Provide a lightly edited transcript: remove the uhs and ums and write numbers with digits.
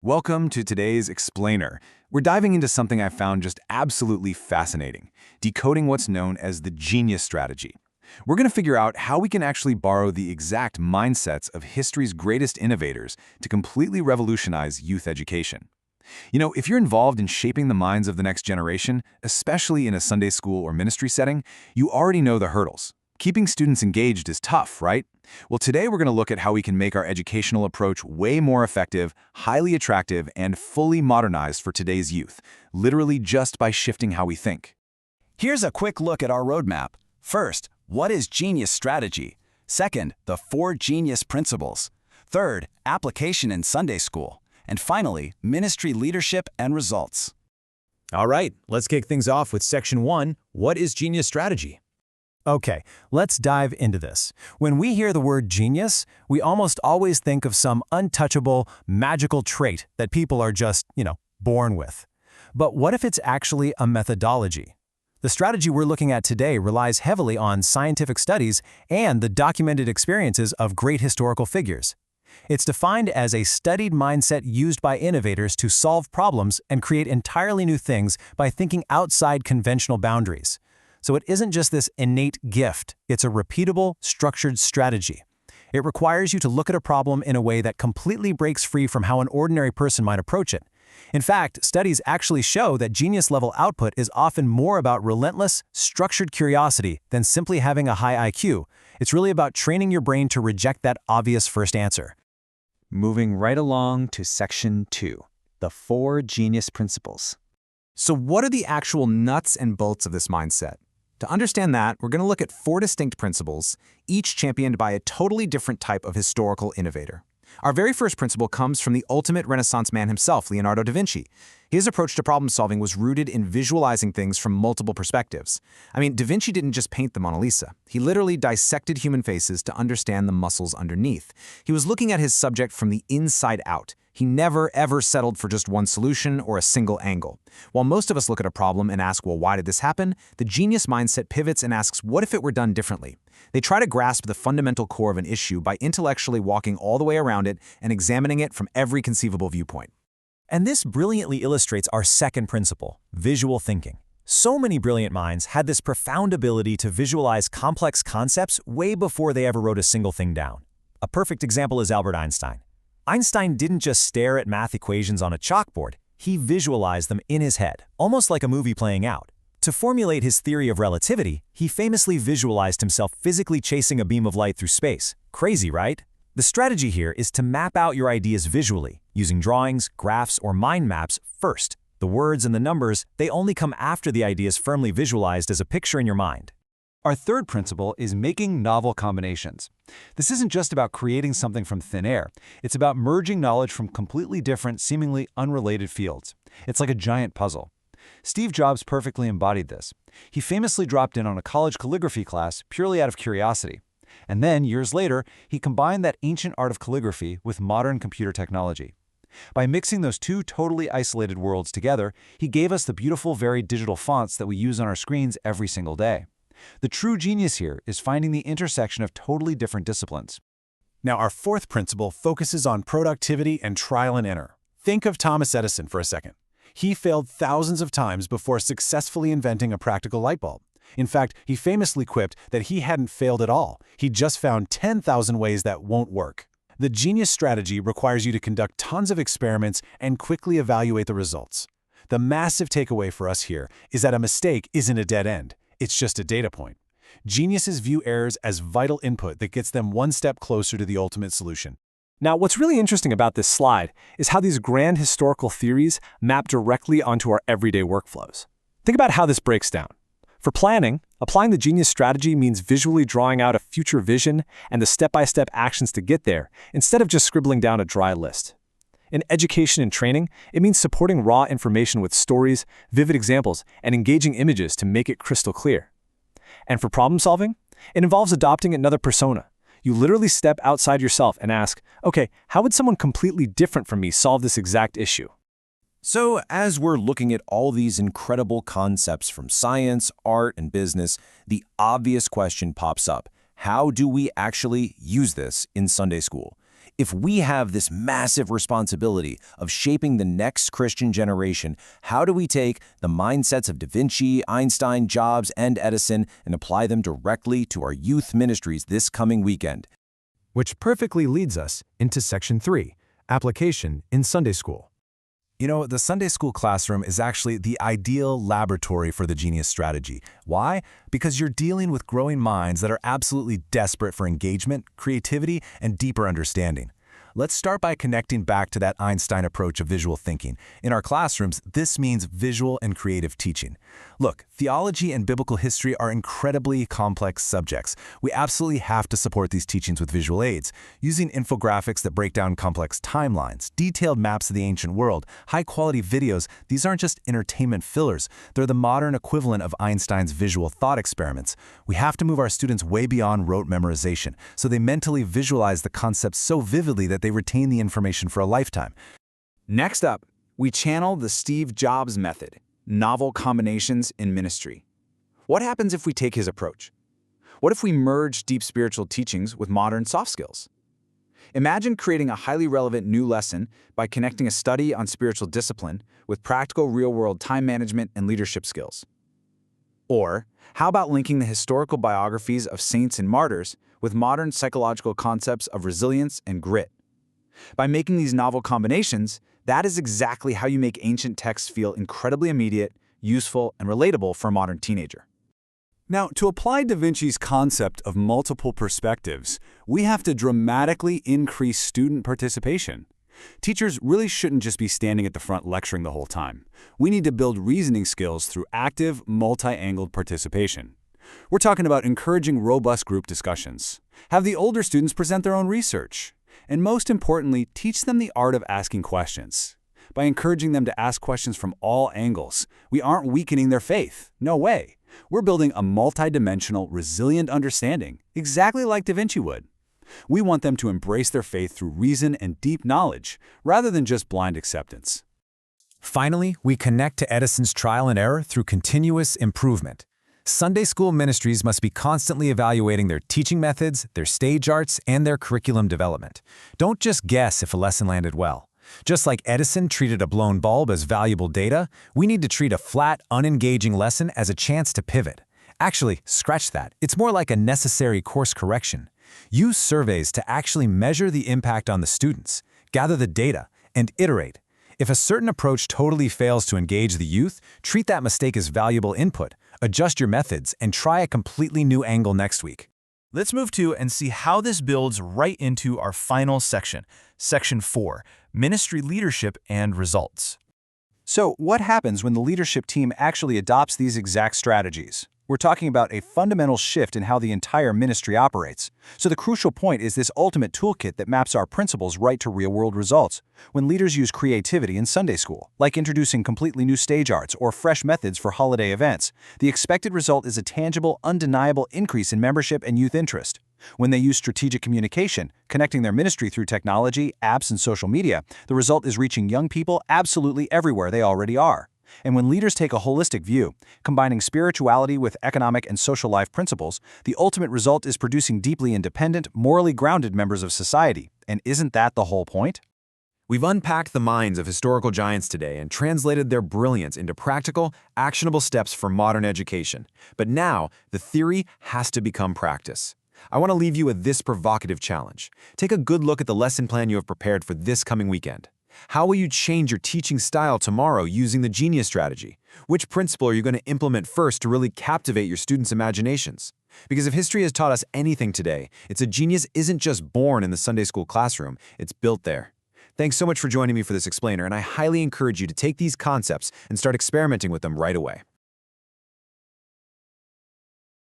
Welcome to today's Explainer. We're diving into something I found just absolutely fascinating, decoding what's known as the Genius strategy. We're going to figure out how we can actually borrow the exact mindsets of history's greatest innovators to completely revolutionize youth education. You know, if you're involved in shaping the minds of the next generation, especially in a Sunday school or ministry setting, you already know the hurdles. Keeping students engaged is tough, right? Well, today we're going to look at how we can make our educational approach way more effective, highly attractive, and fully modernized for today's youth, literally just by shifting how we think. Here's a quick look at our roadmap. First, what is Genius strategy? Second, the 4 Genius principles. Third, application in Sunday school. And finally, ministry leadership and results. All right, let's kick things off with Section 1, What is Genius strategy? Okay, let's dive into this. When we hear the word genius, we almost always think of some untouchable, magical trait that people are just, born with. But what if it's actually a methodology? The strategy we're looking at today relies heavily on scientific studies and the documented experiences of great historical figures. It's defined as a studied mindset used by innovators to solve problems and create entirely new things by thinking outside conventional boundaries. So it isn't just this innate gift, it's a repeatable, structured strategy. It requires you to look at a problem in a way that completely breaks free from how an ordinary person might approach it. In fact, studies actually show that genius-level output is often more about relentless, structured curiosity than simply having a high IQ. It's really about training your brain to reject that obvious first answer. Moving right along to Section 2, the 4 Genius principles. So what are the actual nuts and bolts of this mindset? To understand that, we're going to look at 4 distinct principles, each championed by a totally different type of historical innovator. Our very first principle comes from the ultimate Renaissance man himself, Leonardo da Vinci. His approach to problem-solving was rooted in visualizing things from multiple perspectives. Da Vinci didn't just paint the Mona Lisa. He literally dissected human faces to understand the muscles underneath. He was looking at his subject from the inside out. He never, ever settled for just one solution or a single angle. While most of us look at a problem and ask, well, why did this happen? The genius mindset pivots and asks, what if it were done differently? They try to grasp the fundamental core of an issue by intellectually walking all the way around it and examining it from every conceivable viewpoint. And this brilliantly illustrates our second principle, visual thinking. So many brilliant minds had this profound ability to visualize complex concepts way before they ever wrote a single thing down. A perfect example is Albert Einstein. Einstein didn't just stare at math equations on a chalkboard, he visualized them in his head, almost like a movie playing out. To formulate his theory of relativity, he famously visualized himself physically chasing a beam of light through space. Crazy, right? The strategy here is to map out your ideas visually, using drawings, graphs, or mind maps first. The words and the numbers, they only come after the idea is firmly visualized as a picture in your mind. Our third principle is making novel combinations. This isn't just about creating something from thin air. It's about merging knowledge from completely different, seemingly unrelated fields. It's like a giant puzzle. Steve Jobs perfectly embodied this. He famously dropped in on a college calligraphy class purely out of curiosity. And then, years later, he combined that ancient art of calligraphy with modern computer technology. By mixing those two totally isolated worlds together, he gave us the beautiful, varied digital fonts that we use on our screens every single day. The true genius here is finding the intersection of totally different disciplines. Now, our fourth principle focuses on productivity and trial and error. Think of Thomas Edison for a second. He failed thousands of times before successfully inventing a practical light bulb. In fact, he famously quipped that he hadn't failed at all. He just found 10,000 ways that won't work. The genius strategy requires you to conduct tons of experiments and quickly evaluate the results. The massive takeaway for us here is that a mistake isn't a dead end. It's just a data point. Geniuses view errors as vital input that gets them one step closer to the ultimate solution. Now, what's really interesting about this slide is how these grand historical theories map directly onto our everyday workflows. Think about how this breaks down. For planning, applying the genius strategy means visually drawing out a future vision and the step-by-step actions to get there, instead of just scribbling down a dry list. In education and training, it means supporting raw information with stories, vivid examples, and engaging images to make it crystal clear. And for problem solving, it involves adopting another persona. You literally step outside yourself and ask, okay, how would someone completely different from me solve this exact issue? So, as we're looking at all these incredible concepts from science, art, and business, the obvious question pops up. How do we actually use this in Sunday school? If we have this massive responsibility of shaping the next Christian generation, how do we take the mindsets of Da Vinci, Einstein, Jobs, and Edison and apply them directly to our youth ministries this coming weekend? Which perfectly leads us into Section 3, Application in Sunday School. You know, the Sunday school classroom is actually the ideal laboratory for the Genius strategy. Why? Because you're dealing with growing minds that are absolutely desperate for engagement, creativity, and deeper understanding. Let's start by connecting back to that Einstein approach of visual thinking. In our classrooms, this means visual and creative teaching. Look, theology and biblical history are incredibly complex subjects. We absolutely have to support these teachings with visual aids, using infographics that break down complex timelines, detailed maps of the ancient world, high-quality videos. These aren't just entertainment fillers. They're the modern equivalent of Einstein's visual thought experiments. We have to move our students way beyond rote memorization, so they mentally visualize the concepts so vividly that they retain the information for a lifetime. Next up, we channel the Steve Jobs method, novel combinations in ministry. What happens if we take his approach? What if we merge deep spiritual teachings with modern soft skills? Imagine creating a highly relevant new lesson by connecting a study on spiritual discipline with practical real-world time management and leadership skills. Or, how about linking the historical biographies of saints and martyrs with modern psychological concepts of resilience and grit? By making these novel combinations, that is exactly how you make ancient texts feel incredibly immediate, useful, and relatable for a modern teenager. Now, to apply Da Vinci's concept of multiple perspectives, we have to dramatically increase student participation. Teachers really shouldn't just be standing at the front lecturing the whole time. We need to build reasoning skills through active, multi-angled participation. We're talking about encouraging robust group discussions. Have the older students present their own research. And most importantly, teach them the art of asking questions. By encouraging them to ask questions from all angles, we aren't weakening their faith. No way. We're building a multidimensional, resilient understanding, exactly like Da Vinci would. We want them to embrace their faith through reason and deep knowledge, rather than just blind acceptance. Finally, we connect to Edison's trial and error through continuous improvement. Sunday school ministries must be constantly evaluating their teaching methods, their stage arts, and their curriculum development. Don't just guess if a lesson landed well. Just like Edison treated a blown bulb as valuable data, we need to treat a flat, unengaging lesson as a chance to pivot. Actually, scratch that. It's more like a necessary course correction. Use surveys to actually measure the impact on the students, gather the data, and iterate. If a certain approach totally fails to engage the youth, treat that mistake as valuable input, adjust your methods, and try a completely new angle next week. Let's move to and see how this builds right into our final section, Section 4, Ministry Leadership and Results. So, what happens when the leadership team actually adopts these exact strategies? We're talking about a fundamental shift in how the entire ministry operates. So the crucial point is this ultimate toolkit that maps our principles right to real-world results. When leaders use creativity in Sunday school, like introducing completely new stage arts or fresh methods for holiday events, the expected result is a tangible, undeniable increase in membership and youth interest. When they use strategic communication, connecting their ministry through technology, apps, and social media, the result is reaching young people absolutely everywhere they already are. And when leaders take a holistic view, combining spirituality with economic and social life principles, the ultimate result is producing deeply independent, morally grounded members of society. And isn't that the whole point? We've unpacked the minds of historical giants today and translated their brilliance into practical, actionable steps for modern education. But now, the theory has to become practice. I want to leave you with this provocative challenge. Take a good look at the lesson plan you have prepared for this coming weekend. How will you change your teaching style tomorrow using the Genius strategy? Which principle are you going to implement first to really captivate your students' imaginations? Because if history has taught us anything today, it's that genius isn't just born in the Sunday school classroom, it's built there. Thanks so much for joining me for this explainer, and I highly encourage you to take these concepts and start experimenting with them right away.